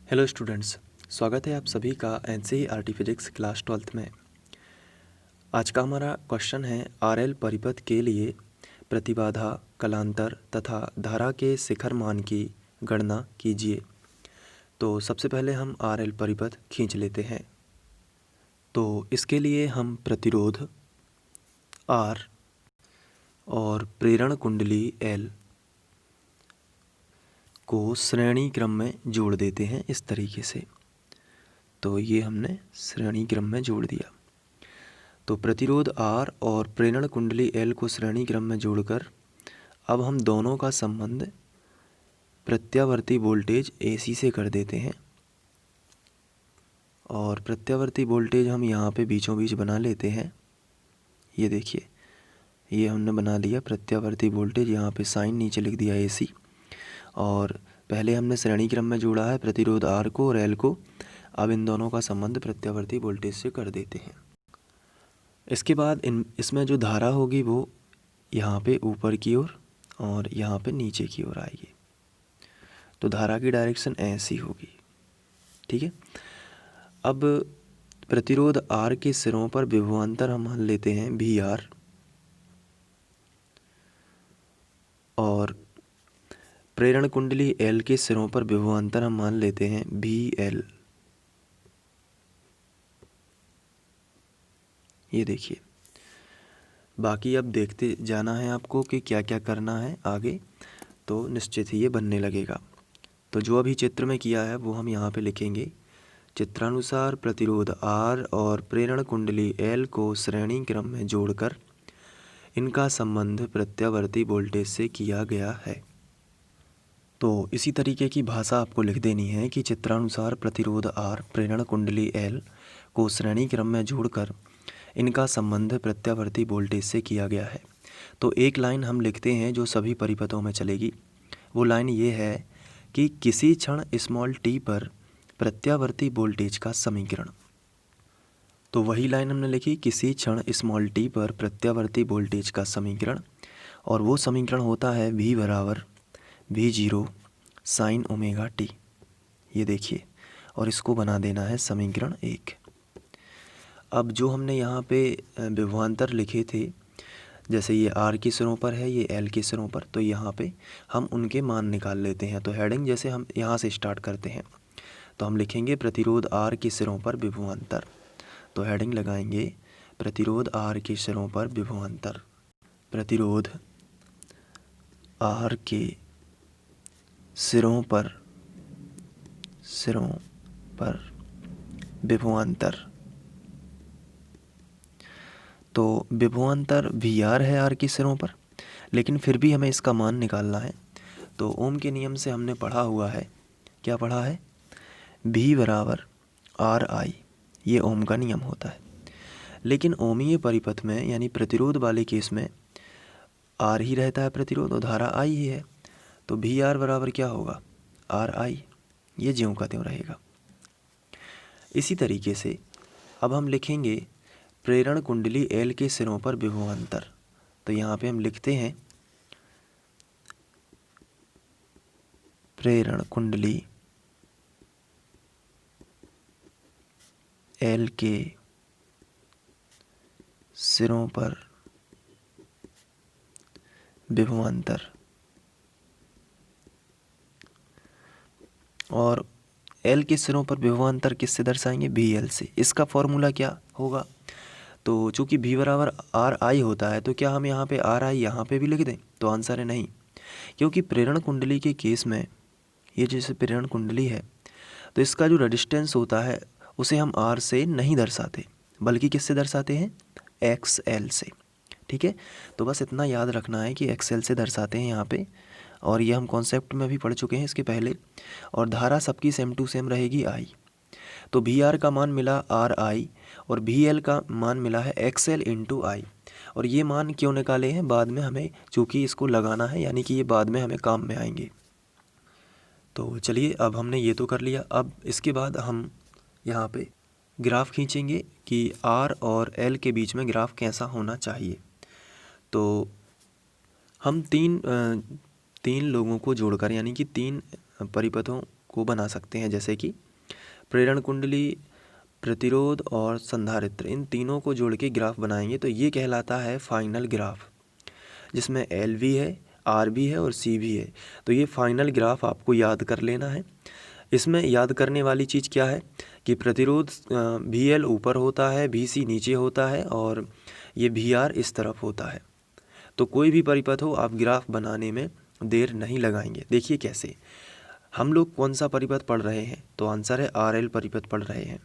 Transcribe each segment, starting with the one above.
Hello students, स्वागत है आप सभी का एनसीईआरटी फिजिक्स क्लास 12th में। आज का हमारा क्वेश्चन है आरएल परिपथ के लिए प्रतिबाधा, कलांतर तथा धारा के शिखर मान की गणना कीजिए। तो सबसे पहले हम आरएल परिपथ खींच लेते हैं। तो इसके लिए हम प्रतिरोध आर और प्रेरण कुंडली एल को श्रेणी क्रम में जोड़ देते हैं इस तरीके से। तो ये हमने श्रेणी क्रम में जोड़ दिया। तो प्रतिरोध आर और प्रेरण कुंडली एल को श्रेणी क्रम में जोड़कर अब हम दोनों का संबंध प्रत्यावर्ती वोल्टेज एसी से कर देते हैं। और प्रत्यावर्ती वोल्टेज हम यहाँ पे बीचों बीच बना लेते हैं। ये देखिए, ये हमने बना लिया प्रत्यावर्ती वोल्टेज, यहाँ पे साइन नीचे लिख दिया एसी। और पहले हमने श्रेणी क्रम में जोड़ा है प्रतिरोध आर को और एल को। अब इन दोनों का संबंध प्रत्यावर्ती वोल्टेज से कर देते हैं। इसके बाद इसमें जो धारा होगी वो यहाँ पे ऊपर की ओर और यहाँ पे नीचे की ओर आएगी। तो धारा की डायरेक्शन ऐसी होगी, ठीक है। अब प्रतिरोध आर के सिरों पर विभवांतर हम मान लेते हैं वी आर और प्रेरण कुंडली एल के सिरों पर विभवांतर हम मान लेते हैं वी एल। ये देखिए, बाकी अब देखते जाना है आपको कि क्या क्या करना है आगे, तो निश्चित ही ये बनने लगेगा। तो जो अभी चित्र में किया है वो हम यहाँ पे लिखेंगे। चित्रानुसार प्रतिरोध आर और प्रेरण कुंडली एल को श्रेणी क्रम में जोड़कर इनका संबंध प्रत्यावर्ती वोल्टेज से किया गया है। तो इसी तरीके की भाषा आपको लिख देनी है कि चित्रानुसार प्रतिरोध आर प्रेरण कुंडली एल को श्रेणी क्रम में जोड़कर इनका संबंध प्रत्यावर्ती वोल्टेज से किया गया है। तो एक लाइन हम लिखते हैं जो सभी परिपथों में चलेगी। वो लाइन ये है कि किसी क्षण स्मॉल टी पर प्रत्यावर्ती वोल्टेज का समीकरण। तो वही लाइन हमने लिखी, किसी क्षण स्मॉल टी पर प्रत्यावर्ती वोल्टेज का समीकरण। और वो समीकरण होता है V बराबर V0 साइन ओमेगा टी। ये देखिए, और इसको बना देना है समीकरण 1। अब जो हमने यहाँ पे विभवांतर लिखे थे, जैसे ये आर के सिरों पर है, ये एल के सिरों पर, तो यहाँ पे हम उनके मान निकाल लेते हैं। तो हेडिंग जैसे हम यहाँ से स्टार्ट करते हैं, तो हम लिखेंगे प्रतिरोध आर के सिरों पर विभवांतर। तो हेडिंग लगाएंगे प्रतिरोध आर के सिरों पर विभवांतर। प्रतिरोध आर के सिरों पर विभवांतर। तो विभवांतर वी आर है आर के सिरों पर, लेकिन फिर भी हमें इसका मान निकालना है। तो ओम के नियम से हमने पढ़ा हुआ है, क्या पढ़ा है, V बराबर आर आई, ये ओम का नियम होता है। लेकिन ओमीय परिपथ में यानी प्रतिरोध वाले केस में आर ही रहता है प्रतिरोध और धारा आई ही है। तो वी आर बराबर क्या होगा, आर आई, ये ज्यों का त्यों रहेगा। इसी तरीके से अब हम लिखेंगे प्रेरण कुंडली एल के सिरों पर विभवांतर। तो यहाँ पे हम लिखते हैं प्रेरण कुंडली एल के सिरों पर विभवांतर। और एल के सिरों पर विभवांतर किससे दर्शाएंगे, वी एल से। इसका फॉर्मूला क्या होगा, तो चूंकि V बराबर आर आई होता है, तो क्या हम यहाँ पे आर आई यहाँ पे भी लिख दें, तो आंसर है नहीं। क्योंकि प्रेरण कुंडली के केस में ये जैसे प्रेरण कुंडली है, तो इसका जो रेजिस्टेंस होता है उसे हम आर से नहीं दर्शाते, बल्कि किससे दर्शाते हैं, एक्स एल से। ठीक है, तो बस इतना याद रखना है कि एक्स एल से दर्शाते हैं यहाँ पे। और ये हम कॉन्सेप्ट में भी पढ़ चुके हैं इसके पहले। और धारा सबकी सेम टू सेम रहेगी आई। तो वी आर का मान मिला आर आई और वी एल का मान मिला है एक्स एल इंटू आई। और ये मान क्यों निकाले हैं, बाद में हमें चूँकि इसको लगाना है, यानी कि ये बाद में हमें काम में आएंगे। तो चलिए, अब हमने ये तो कर लिया। अब इसके बाद हम यहाँ पे ग्राफ खींचेंगे कि आर और एल के बीच में ग्राफ कैसा होना चाहिए। तो हम तीन लोगों को जोड़कर, यानी कि तीन परिपथों को बना सकते हैं, जैसे कि प्रेरण कुंडली, प्रतिरोध और संधारित्र, इन तीनों को जोड़ के ग्राफ बनाएंगे तो ये कहलाता है फाइनल ग्राफ, जिसमें एल भी है, आर भी है और सी भी है। तो ये फाइनल ग्राफ आपको याद कर लेना है। इसमें याद करने वाली चीज़ क्या है कि प्रतिरोध भी एल ऊपर होता है, भी सी नीचे होता है और ये भी आर इस तरफ होता है। तो कोई भी परिपथ हो, आप ग्राफ बनाने में देर नहीं लगाएंगे। देखिए कैसे, हम लोग कौन सा परिपथ पढ़ रहे हैं, तो आंसर है आर एल परिपथ पढ़ रहे हैं।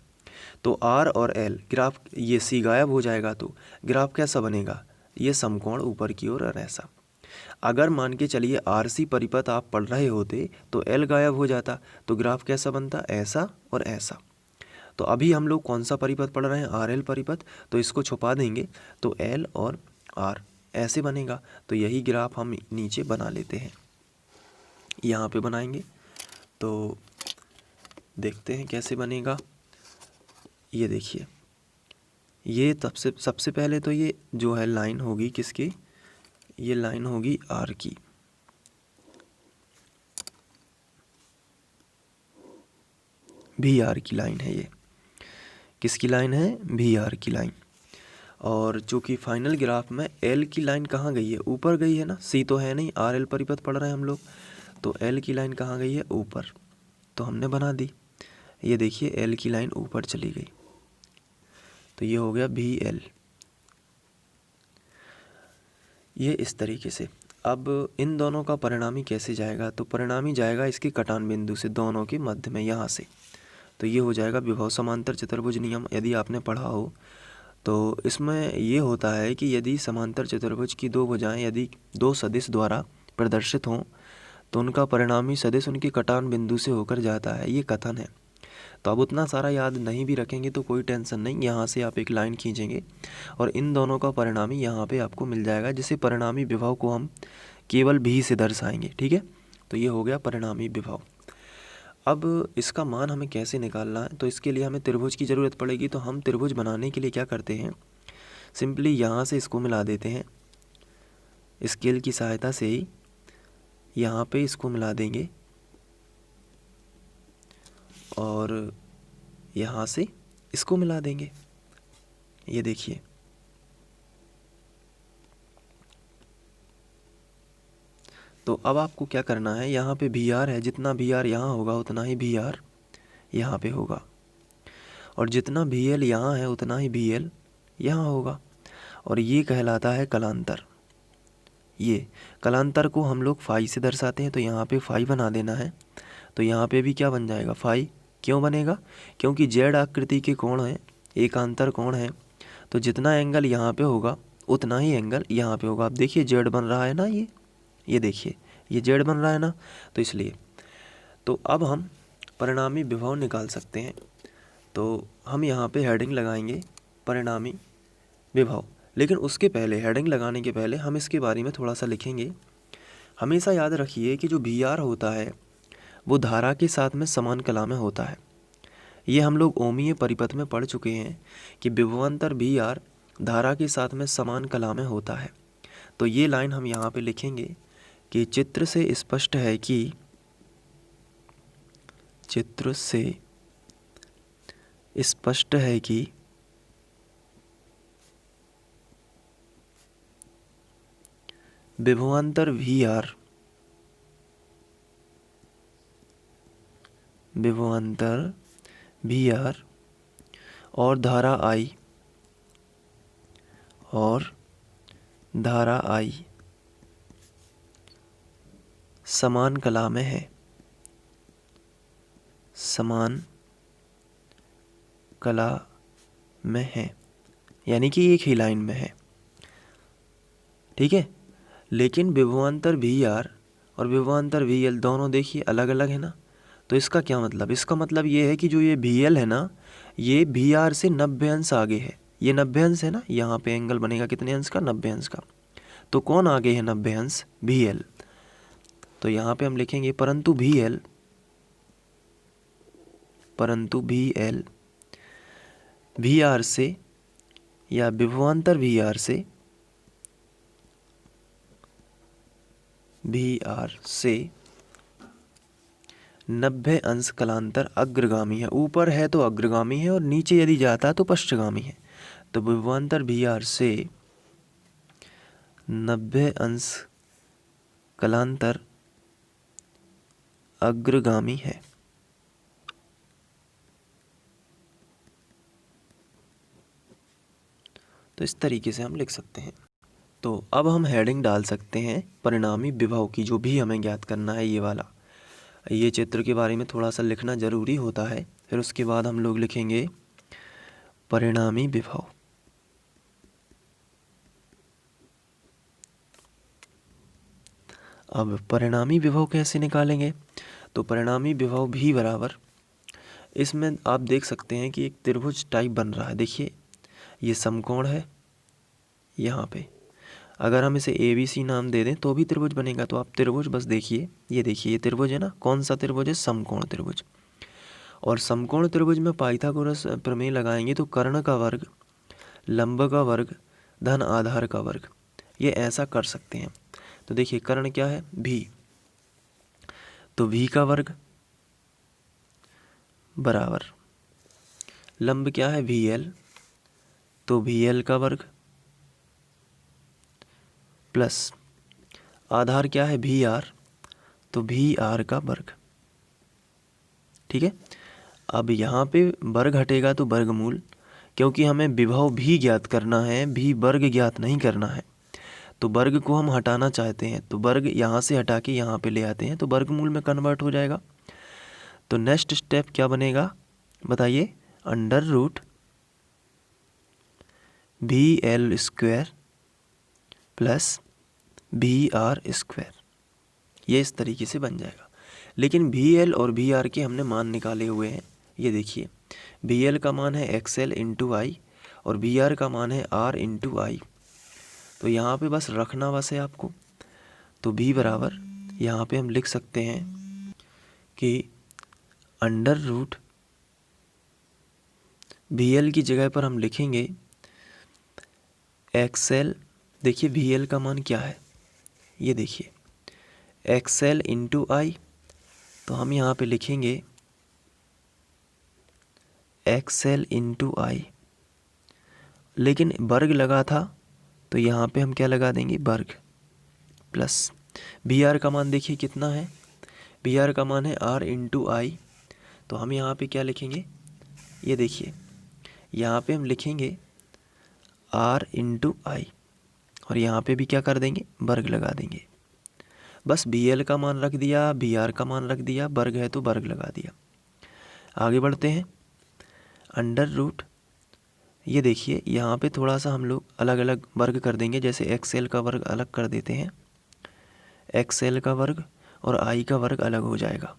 तो आर और एल ग्राफ, ये सी गायब हो जाएगा तो ग्राफ कैसा बनेगा, ये समकोण ऊपर की ओर और ऐसा। अगर मान के चलिए आर सी परिपथ आप पढ़ रहे होते तो एल गायब हो जाता, तो ग्राफ कैसा बनता, ऐसा और ऐसा। तो अभी हम लोग कौन सा परिपथ पढ़ रहे हैं, आर एल परिपथ, तो इसको छुपा देंगे तो एल और आर ऐसे बनेगा। तो यही ग्राफ हम नीचे बना लेते हैं, यहाँ पे बनाएंगे तो देखते हैं कैसे बनेगा। ये देखिए, ये सबसे पहले तो ये जो है लाइन होगी किसकी, ये लाइन होगी आर की। भी आर की लाइन है, ये किसकी लाइन है, भी आर की लाइन। और चूँकि फाइनल ग्राफ में एल की लाइन कहाँ गई है, ऊपर गई है ना, सी तो है नहीं, आर एल परिपथ पढ़ रहे हैं हम लोग, तो एल की लाइन कहाँ गई है, ऊपर, तो हमने बना दी। ये देखिए एल की लाइन ऊपर चली गई, तो ये हो गया भी एल, ये इस तरीके से। अब इन दोनों का परिणामी कैसे जाएगा, तो परिणामी जाएगा इसके कटान बिंदु से, दोनों के मध्य में, यहाँ से। तो ये हो जाएगा विभव समांतर चतुर्भुज नियम, यदि आपने पढ़ा हो तो इसमें ये होता है कि यदि समांतर चतुर्भुज की दो भुजाएं यदि दो सदिश द्वारा प्रदर्शित हों तो उनका परिणामी सदिश उनके कटान बिंदु से होकर जाता है, ये कथन है। तो अब उतना सारा याद नहीं भी रखेंगे तो कोई टेंशन नहीं, यहाँ से आप एक लाइन खींचेंगे और इन दोनों का परिणामी यहाँ पे आपको मिल जाएगा, जिसे परिणामी विभव को हम केवल भी से दर्शाएंगे, ठीक है। तो ये हो गया परिणामी विभव। अब इसका मान हमें कैसे निकालना है, तो इसके लिए हमें त्रिभुज की ज़रूरत पड़ेगी। तो हम त्रिभुज बनाने के लिए क्या करते हैं, सिंपली यहाँ से इसको मिला देते हैं, स्केल की सहायता से ही यहाँ पे इसको मिला देंगे और यहाँ से इसको मिला देंगे। ये देखिए, तो अब आपको क्या करना है, यहाँ पे भी आर है, जितना भी आर यहाँ होगा उतना ही भी आर यहाँ पे होगा, और जितना भी एल यहाँ है उतना ही भी एल यहाँ होगा, और ये कहलाता है कलांतर। ये कलांतर को हम लोग फाई से दर्शाते हैं, तो यहाँ पे फाई बना देना है। तो यहाँ पे भी क्या बन जाएगा, फाई। क्यों बनेगा, क्योंकि जेड आकृति के कोण है, एकांतर कोण है, तो जितना एंगल यहाँ पे होगा उतना ही एंगल यहाँ पे होगा। आप देखिए जेड बन रहा है ना, ये देखिए ये जेड बन रहा है ना, तो इसलिए। तो अब हम परिणामी विभव निकाल सकते हैं, तो हम यहाँ पे हेडिंग लगाएंगे परिणामी विभव। लेकिन उसके पहले, हेडिंग लगाने के पहले हम इसके बारे में थोड़ा सा लिखेंगे। हमेशा याद रखिए कि जो भी आर होता है वो धारा के साथ में समान कला में होता है। ये हम लोग ओमीय परिपथ में पढ़ चुके हैं कि विभवांतर भी आर धारा के साथ में समान कला में होता है। तो ये लाइन हम यहाँ पे लिखेंगे कि चित्र से स्पष्ट है कि विभवांतर भी आर और धारा आई समान कला में है, यानी कि एक ही लाइन में है, ठीक है। लेकिन विभवांतर भी आर और विभवांतर भी एल दोनों देखिए अलग अलग है ना। तो इसका क्या मतलब, इसका मतलब ये है कि जो ये भी एल है ना, ये भी आर से 90 अंश आगे है। ये 90 अंश है ना, यहाँ पे एंगल बनेगा कितने अंश का, 90 अंश का। तो कौन आगे है 90 अंश, भी एल। तो यहाँ पे हम लिखेंगे परंतु भी एल भी आर से या विभवांतर भी आर से 90 अंश कलांतर अग्रगामी है। ऊपर है तो अग्रगामी है और नीचे यदि जाता है तो पश्चगामी है। तो विभवांतर भी आर से 90 अंश कलांतर अग्रगामी है। तो इस तरीके से हम लिख सकते हैं। तो अब हम हेडिंग डाल सकते हैं परिणामी विभव की, जो भी हमें ज्ञात करना है ये वाला। ये चित्र के बारे में थोड़ा सा लिखना ज़रूरी होता है, फिर उसके बाद हम लोग लिखेंगे परिणामी विभव। अब परिणामी विभव कैसे निकालेंगे? तो परिणामी विभव भी बराबर, इसमें आप देख सकते हैं कि एक त्रिभुज टाइप बन रहा है। देखिए ये समकोण है यहाँ पे, अगर हम इसे ABC नाम दे दें तो भी त्रिभुज बनेगा। तो आप त्रिभुज बस देखिए, ये देखिए ये त्रिभुज है ना। कौन सा त्रिभुज है? समकोण त्रिभुज। और समकोण त्रिभुज में पाइथागोरस प्रमेय लगाएंगे तो कर्ण का वर्ग, लंब का वर्ग, धन आधार का वर्ग, ये ऐसा कर सकते हैं। तो देखिए कर्ण क्या है? भी, तो भी का वर्ग बराबर, लंब क्या है? VL, तो VL का वर्ग प्लस आधार क्या है? VR, तो VR का वर्ग। ठीक है। अब यहाँ पे वर्ग हटेगा तो वर्गमूल, क्योंकि हमें विभव भी ज्ञात करना है, भी वर्ग ज्ञात नहीं करना है। तो वर्ग को हम हटाना चाहते हैं, तो वर्ग यहाँ से हटा के यहाँ पे ले आते हैं, तो वर्गमूल में कन्वर्ट हो जाएगा। तो नेक्स्ट स्टेप क्या बनेगा बताइए? Under root VL square plus VR square, ये इस तरीके से बन जाएगा। लेकिन VL और VR के हमने मान निकाले हुए हैं। ये देखिए VL का मान है XL इंटू आई और VR का मान है R इंटू आई। तो यहाँ पे बस रखना बस है आपको। तो V बराबर यहाँ पे हम लिख सकते हैं कि अंडर रूट VL की जगह पर हम लिखेंगे XL। देखिए VL का मान क्या है? ये देखिए XL इंटू आई, तो हम यहाँ पे लिखेंगे XL इंटू आई। लेकिन वर्ग लगा था तो यहाँ पे हम क्या लगा देंगे? वर्ग प्लस VR का मान देखिए कितना है? VR का मान है R इंटू आई, तो हम यहाँ पे क्या लिखेंगे? ये देखिए यहाँ पे हम लिखेंगे R इंटू आई और यहाँ पे भी क्या कर देंगे? वर्ग लगा देंगे। बस VL का मान रख दिया, VR का मान रख दिया, वर्ग है तो वर्ग लगा दिया। आगे बढ़ते हैं। अंडर रूट, ये देखिए यहाँ पे थोड़ा सा हम लोग अलग अलग वर्ग कर देंगे। जैसे XL का वर्ग अलग कर देते हैं, XL का वर्ग और I का वर्ग अलग हो जाएगा।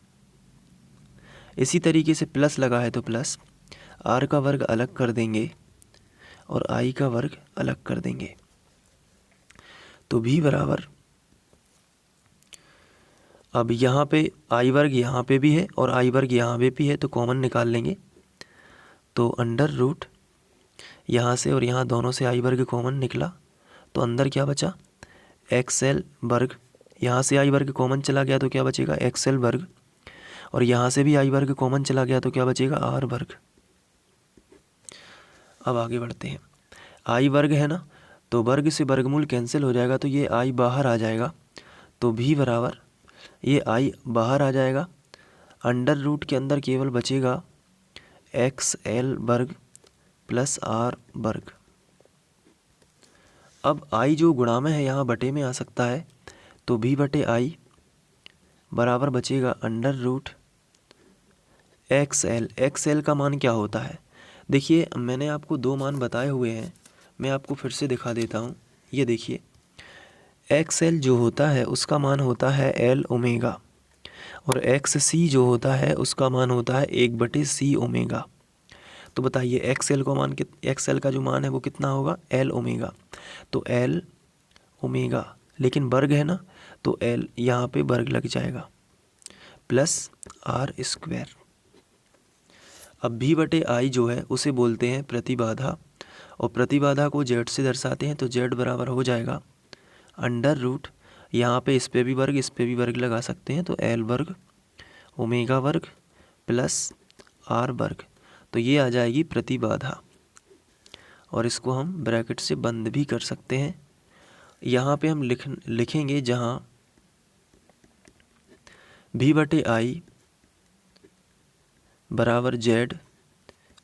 इसी तरीके से प्लस लगा है तो प्लस, R का वर्ग अलग कर देंगे और I का वर्ग अलग कर देंगे। तो भी बराबर, अब यहाँ पे I वर्ग यहाँ पे भी है और I वर्ग यहाँ पे भी है, तो कॉमन निकाल लेंगे। तो अंडर रूट यहाँ से और यहाँ दोनों से I वर्ग कॉमन निकला, तो अंदर क्या बचा? XL वर्ग। यहाँ से I वर्ग कॉमन चला गया तो क्या बचेगा? XL वर्ग। और यहाँ से भी I वर्ग कॉमन चला गया तो क्या बचेगा? R वर्ग। अब आगे बढ़ते हैं। I वर्ग है ना, तो वर्ग से वर्गमूल कैंसिल हो जाएगा, तो ये I बाहर आ जाएगा। तो भी बराबर, ये I बाहर आ जाएगा। अंडर रूट के अंदर केवल बचेगा XL वर्ग प्लस R वर्ग। अब I जो गुणा में है यहाँ बटे में आ सकता है, तो भी बटे I बराबर बचेगा अंडर रूट XL। XL का मान क्या होता है? देखिए मैंने आपको दो मान बताए हुए हैं, मैं आपको फिर से दिखा देता हूँ। ये देखिए XL जो होता है उसका मान होता है L ओमेगा, और XC जो होता है उसका मान होता है 1/C ओमेगा। तो बताइए XL को मान XL का जो मान है वो कितना होगा? L omega. तो L ओमेगा, लेकिन वर्ग है ना, तो L यहाँ पे वर्ग लग जाएगा प्लस R स्क्वायर। अब भी बटे I जो है उसे बोलते हैं प्रतिबाधा, और प्रतिबाधा को Z से दर्शाते हैं, तो Z बराबर हो जाएगा अंडर रूट, यहाँ पे इस पे भी वर्ग इस पे भी वर्ग लगा सकते हैं, तो L वर्ग ओमेगा वर्ग प्लस आर वर्ग, तो ये आ जाएगी प्रतिबाधा। और इसको हम ब्रैकेट से बंद भी कर सकते हैं। यहाँ पे हम लिखेंगे जहाँ V बटे आई बराबर जेड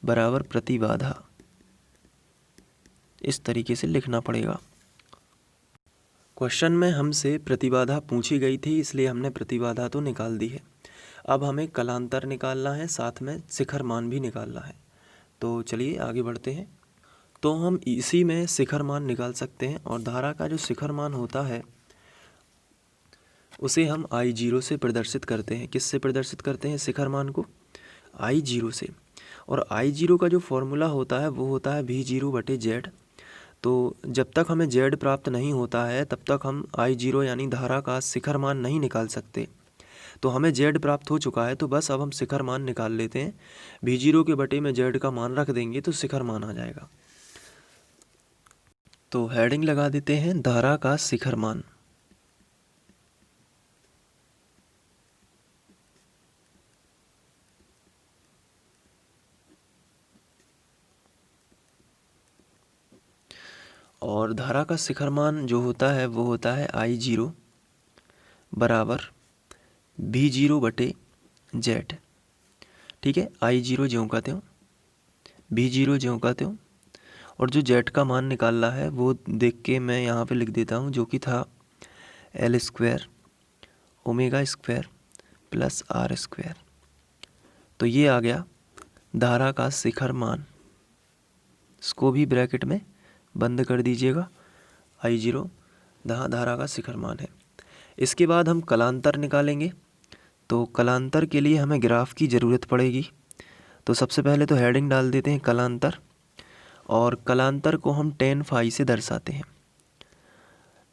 बराबर प्रतिबाधा, इस तरीके से लिखना पड़ेगा। क्वेश्चन में हमसे प्रतिबाधा पूछी गई थी, इसलिए हमने प्रतिबाधा तो निकाल दी है। अब हमें कलांतर निकालना है, साथ में शिखर मान भी निकालना है। तो चलिए आगे बढ़ते हैं। तो हम इसी में शिखर मान निकाल सकते हैं, और धारा का जो शिखर मान होता है उसे हम I0 से प्रदर्शित करते हैं। किससे प्रदर्शित करते हैं शिखर मान को? I0 से। और I0 का जो फॉर्मूला होता है वो होता है V0 बटे जेड। तो जब तक हमें जेड प्राप्त नहीं होता है तब तक हम I0 यानी धारा का शिखर मान नहीं निकाल सकते। तो हमें जेड प्राप्त हो चुका है, तो बस अब हम शिखर मान निकाल लेते हैं। V0 के बटे में जेड का मान रख देंगे तो शिखर मान आ जाएगा। तो हेडिंग लगा देते हैं धारा का शिखर मान। और धारा का शिखर मान जो होता है वो होता है I0 बराबर V0 बटे जेड। ठीक है, I0 ज्यों का त्यों, V0 ज्यों का त्यों, और जो जेड का मान निकालना है वो देख के मैं यहाँ पे लिख देता हूँ, जो कि था L square omega square plus R square. तो ये आ गया धारा का शिखर मान। इसको भी ब्रैकेट में बंद कर दीजिएगा। I0 धारा का शिखर मान है। इसके बाद हम कलांतर निकालेंगे। तो कलांतर के लिए हमें ग्राफ की ज़रूरत पड़ेगी। तो सबसे पहले तो हेडिंग डाल देते हैं कलांतर, और कलांतर को हम tan फाई से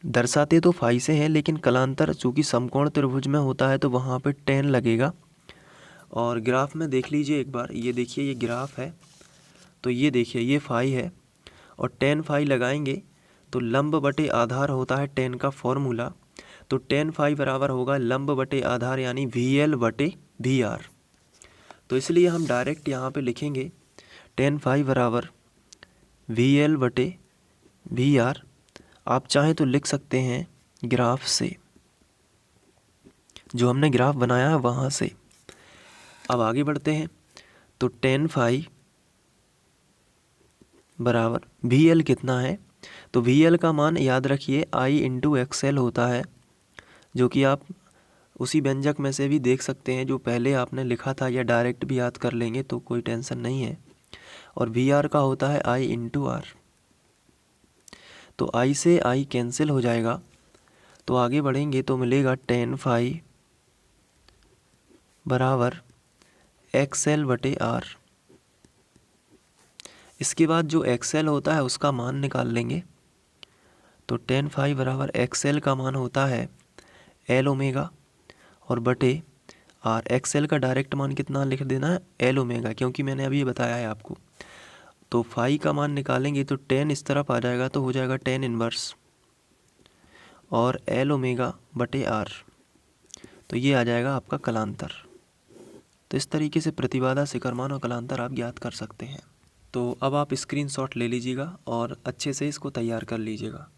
दर्शाते तो फाई से हैं, लेकिन कलांतर चूँकि समकोण त्रिभुज में होता है तो वहाँ पे tan लगेगा। और ग्राफ में देख लीजिए एक बार, ये देखिए ये ग्राफ है, तो ये देखिए ये फाई है, और tan फाई लगाएंगे तो लंब बटे आधार होता है tan का फॉर्मूला। तो tan फाई बराबर होगा लंब बटे आधार यानी VL बटे VR। तो इसलिए हम डायरेक्ट यहाँ पे लिखेंगे tan फाई बराबर VL बटे VR। आप चाहें तो लिख सकते हैं ग्राफ से, जो हमने ग्राफ बनाया है वहाँ से। अब आगे बढ़ते हैं। तो tan फाई बराबर VL कितना है? तो VL का मान याद रखिए I इंटू XL होता है, जो कि आप उसी व्यंजक में से भी देख सकते हैं जो पहले आपने लिखा था, या डायरेक्ट भी याद कर लेंगे तो कोई टेंशन नहीं है। और VR का होता है I इंटू R। तो I से I कैंसिल हो जाएगा, तो आगे बढ़ेंगे तो मिलेगा tan फाई बराबर XL बटे R। इसके बाद जो XL होता है उसका मान निकाल लेंगे। तो tan फाई बराबर XL का मान होता है L ओमेगा और बटे R। XL का डायरेक्ट मान कितना लिख देना है? L ओमेगा, क्योंकि मैंने अभी बताया है आपको। तो फाई का मान निकालेंगे तो tan इस तरफ आ जाएगा, तो हो जाएगा tan इनवर्स और L ओमेगा बटे R। तो ये आ जाएगा आपका कलांतर। तो इस तरीके से प्रतिबाधा, शिखर मान और कलांतर आप ज्ञात कर सकते हैं। तो अब आप स्क्रीनशॉट ले लीजिएगा और अच्छे से इसको तैयार कर लीजिएगा।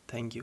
Thank you.